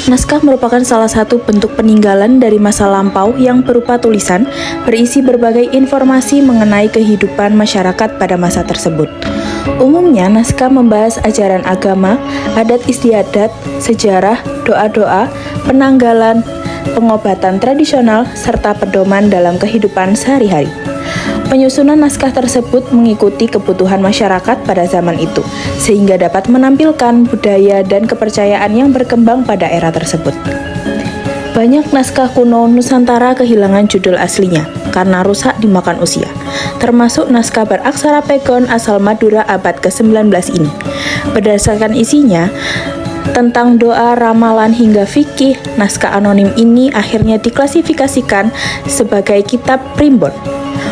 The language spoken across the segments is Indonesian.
Naskah merupakan salah satu bentuk peninggalan dari masa lampau yang berupa tulisan berisi berbagai informasi mengenai kehidupan masyarakat pada masa tersebut. Umumnya, naskah membahas ajaran agama, adat istiadat, sejarah, doa-doa, penanggalan, pengobatan tradisional, serta pedoman dalam kehidupan sehari-hari. Penyusunan naskah tersebut mengikuti kebutuhan masyarakat pada zaman itu, sehingga dapat menampilkan budaya dan kepercayaan yang berkembang pada era tersebut. Banyak naskah kuno Nusantara kehilangan judul aslinya karena rusak dimakan usia, termasuk naskah beraksara pegon asal Madura abad ke-19 ini. Berdasarkan isinya, tentang doa, ramalan, hingga fikih, naskah anonim ini akhirnya diklasifikasikan sebagai kitab primbon.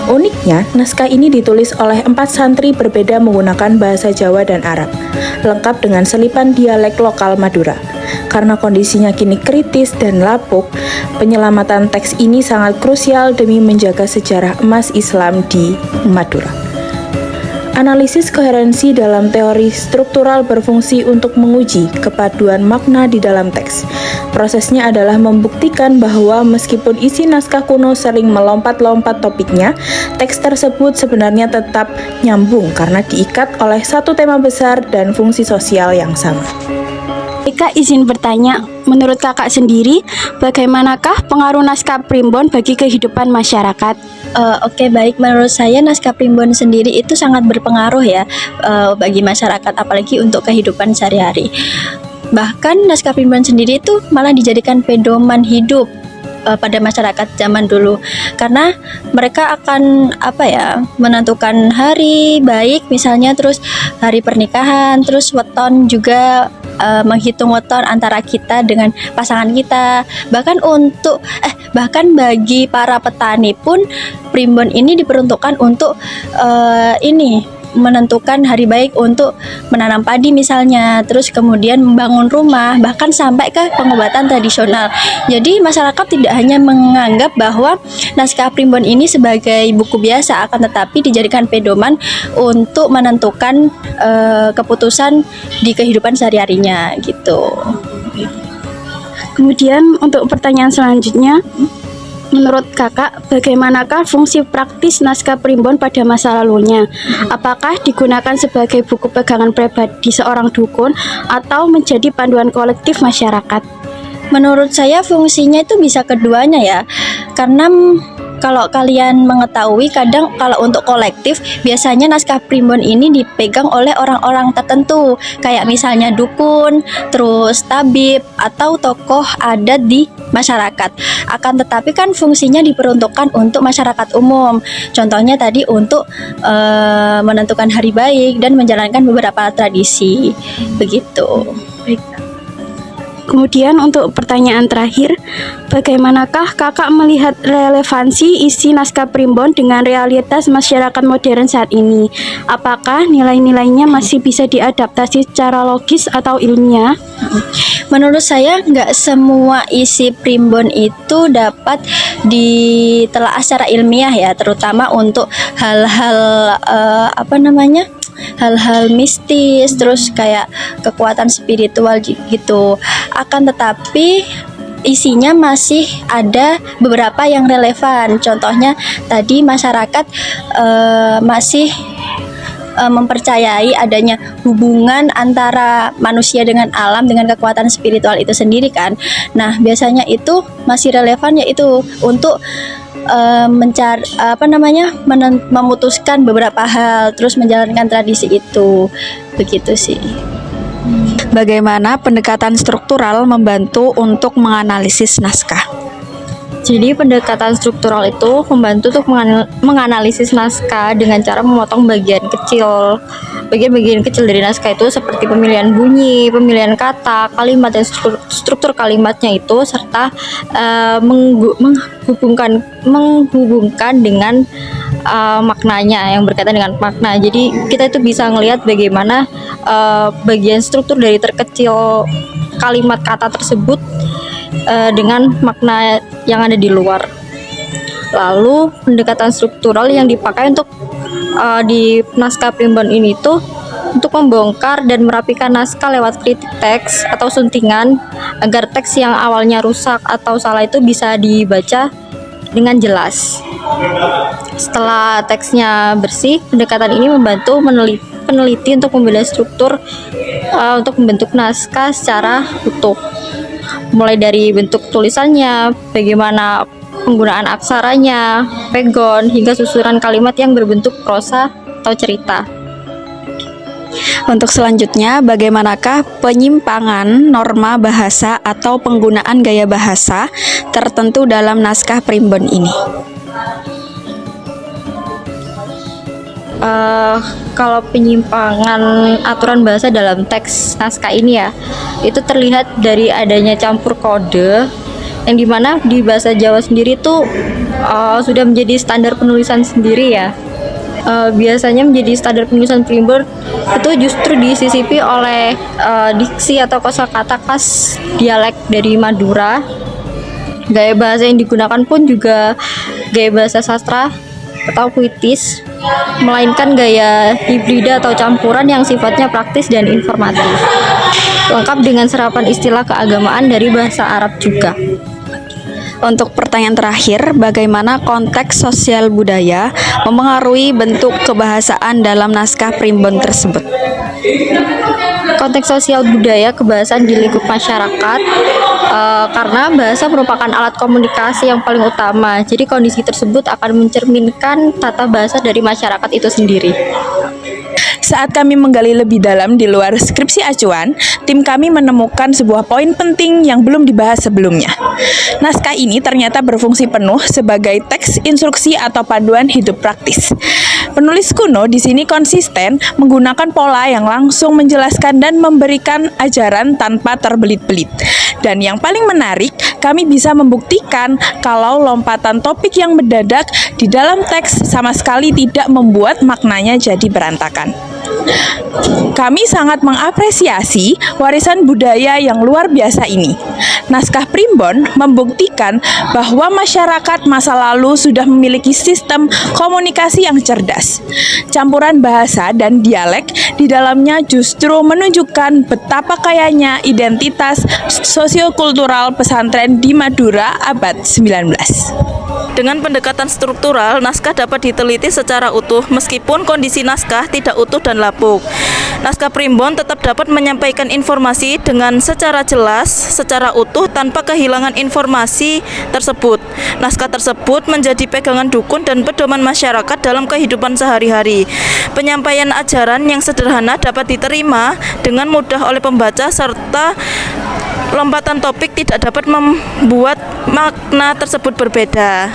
Uniknya, naskah ini ditulis oleh 4 santri berbeda menggunakan bahasa Jawa dan Arab, lengkap dengan selipan dialek lokal Madura. Karena kondisinya kini kritis dan lapuk, penyelamatan teks ini sangat krusial demi menjaga sejarah emas Islam di Madura. Analisis koherensi dalam teori struktural berfungsi untuk menguji kepaduan makna di dalam teks. Prosesnya adalah membuktikan bahwa meskipun isi naskah kuno sering melompat-lompat topiknya, teks tersebut sebenarnya tetap nyambung karena diikat oleh satu tema besar dan fungsi sosial yang sama. Kak, izin bertanya, menurut kakak sendiri, bagaimanakah pengaruh naskah primbon bagi kehidupan masyarakat? Oke, baik. Menurut saya naskah primbon sendiri itu sangat berpengaruh ya bagi masyarakat, apalagi untuk kehidupan sehari-hari. Bahkan naskah primbon sendiri itu malah dijadikan pedoman hidup pada masyarakat zaman dulu, karena mereka akan menentukan hari baik, misalnya terus hari pernikahan, terus weton juga, menghitung weton antara kita dengan pasangan kita. Bahkan bagi para petani pun primbon ini diperuntukkan untuk menentukan hari baik untuk menanam padi misalnya, terus kemudian membangun rumah, bahkan sampai ke pengobatan tradisional. Jadi masyarakat tidak hanya menganggap bahwa naskah primbon ini sebagai buku biasa, akan tetapi dijadikan pedoman untuk menentukan keputusan di kehidupan sehari-harinya gitu. Kemudian untuk pertanyaan selanjutnya, menurut kakak, bagaimanakah fungsi praktis naskah primbon pada masa lalunya? Apakah digunakan sebagai buku pegangan pribadi seorang dukun atau menjadi panduan kolektif masyarakat? Menurut saya fungsinya itu bisa keduanya ya, karena kalau kalian mengetahui, kadang kalau untuk kolektif biasanya naskah primbon ini dipegang oleh orang-orang tertentu, kayak misalnya dukun, terus tabib, atau tokoh adat di masyarakat. Akan tetapi kan fungsinya diperuntukkan untuk masyarakat umum. Contohnya tadi untuk menentukan hari baik dan menjalankan beberapa tradisi. Begitu. Kemudian untuk pertanyaan terakhir, bagaimanakah kakak melihat relevansi isi naskah primbon dengan realitas masyarakat modern saat ini? Apakah nilai-nilainya masih bisa diadaptasi secara logis atau ilmiah? Menurut saya nggak semua isi primbon itu dapat ditelaah secara ilmiah ya, terutama untuk hal-hal hal-hal mistis, terus kayak kekuatan spiritual gitu. Akan tetapi isinya masih ada beberapa yang relevan. Contohnya tadi masyarakat masih mempercayai adanya hubungan antara manusia dengan alam, dengan kekuatan spiritual itu sendiri kan. Nah, biasanya itu masih relevan, yaitu untuk memutuskan beberapa hal, terus menjalankan tradisi itu. Begitu sih. Bagaimana pendekatan struktural membantu untuk menganalisis naskah? Jadi pendekatan struktural itu membantu untuk menganalisis naskah dengan cara memotong bagian-bagian kecil dari naskah itu, seperti pemilihan bunyi, pemilihan kata, kalimat, dan struktur kalimatnya itu, serta menghubungkan dengan maknanya, yang berkaitan dengan makna. Jadi kita itu bisa ngelihat bagaimana bagian struktur dari terkecil kalimat kata tersebut dengan makna yang ada di luar. Lalu pendekatan struktural yang dipakai untuk di naskah primbon ini tuh untuk membongkar dan merapikan naskah lewat kritik teks atau suntingan agar teks yang awalnya rusak atau salah itu bisa dibaca dengan jelas. Setelah teksnya bersih, pendekatan ini membantu peneliti untuk membela struktur untuk membentuk naskah secara utuh. Mulai dari bentuk tulisannya, bagaimana penggunaan aksaranya, pegon, hingga susunan kalimat yang berbentuk prosa atau cerita. Untuk selanjutnya, bagaimanakah penyimpangan norma bahasa atau penggunaan gaya bahasa tertentu dalam naskah primbon ini? Kalau penyimpangan aturan bahasa dalam teks naskah ini ya, itu terlihat dari adanya campur kode yang dimana di bahasa Jawa sendiri tuh sudah menjadi standar penulisan sendiri ya. Biasanya menjadi standar penulisan primbon itu justru disisipi oleh diksi atau kosakata khas dialek dari Madura. Gaya bahasa yang digunakan pun juga gaya bahasa sastra atau puitis, melainkan gaya hibrida atau campuran yang sifatnya praktis dan informatif, lengkap dengan serapan istilah keagamaan dari bahasa Arab juga. Untuk pertanyaan terakhir, bagaimana konteks sosial budaya mempengaruhi bentuk kebahasaan dalam naskah primbon tersebut? Konteks sosial budaya kebahasaan di lingkup masyarakat, karena bahasa merupakan alat komunikasi yang paling utama. Jadi kondisi tersebut akan mencerminkan tata bahasa dari masyarakat itu sendiri. Saat kami menggali lebih dalam di luar skripsi acuan, tim kami menemukan sebuah poin penting yang belum dibahas sebelumnya. Naskah ini ternyata berfungsi penuh sebagai teks instruksi atau panduan hidup praktis. Penulis kuno di sini konsisten menggunakan pola yang langsung menjelaskan dan memberikan ajaran tanpa terbelit-belit. Dan yang paling menarik, kami bisa membuktikan kalau lompatan topik yang mendadak di dalam teks sama sekali tidak membuat maknanya jadi berantakan. Kami sangat mengapresiasi warisan budaya yang luar biasa ini. Naskah primbon membuktikan bahwa masyarakat masa lalu sudah memiliki sistem komunikasi yang cerdas. Campuran bahasa dan dialek di dalamnya justru menunjukkan betapa kayanya identitas sosiokultural pesantren di Madura abad 19. Dengan pendekatan struktural, naskah dapat diteliti secara utuh meskipun kondisi naskah tidak utuh dan lapuk. Naskah primbon tetap dapat menyampaikan informasi dengan secara jelas, secara utuh tanpa kehilangan informasi tersebut. Naskah tersebut menjadi pegangan dukun dan pedoman masyarakat dalam kehidupan sehari-hari. Penyampaian ajaran yang sederhana dapat diterima dengan mudah oleh pembaca serta lompatan topik tidak dapat membuat makna tersebut berbeda.